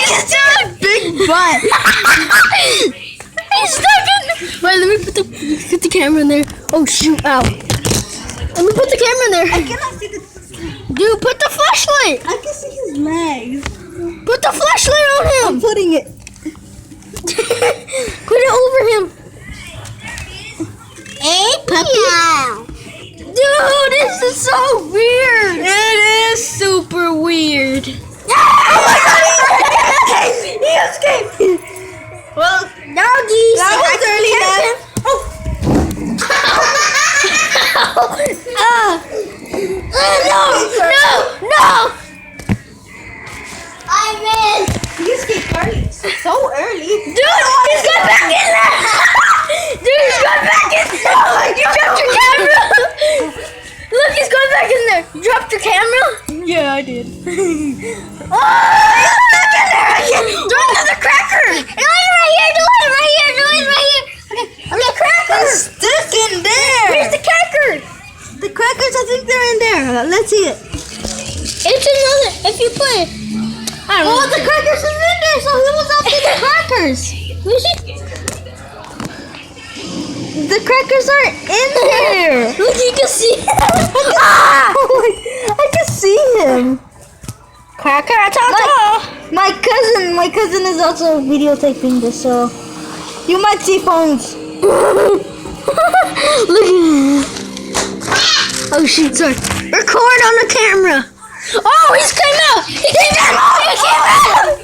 Dude, big butt. He's stuck in. Wait, let me put the camera in there. Oh shoot! Ow. Let me put the camera in there. I cannot see the. Dude, put the flashlight. I can see his legs. Put the flashlight on him. I'm putting it. Put it over him. Hey, puppy. Dude, this is so weird. It is super weird. Oh my God! He escaped. Well, Doggies. that was early enough. No! I'm in. You escaped early. So early. Dude, he's got back in there. Dude, he's got back in there. You dropped your camera. Look, he's going back in there. You dropped your camera? Yeah, I did. Oh, he's back in there again. Do another cracker. No, he's right here. Do it right here. No, he's right here. Okay, cracker. It's stuck in there. Where's the cracker? The crackers, I think they're in there. Let's see it. It's another. If you put it. I don't know. Oh, the crackers is in there, so he was after the crackers. The crackers are in there. Look, you can see him. I can see him. Cracker, My cousin is also videotaping this, so you might see phones. Look. Oh shoot, sorry. Record on the camera. Oh, he's came out. He came out. He came out.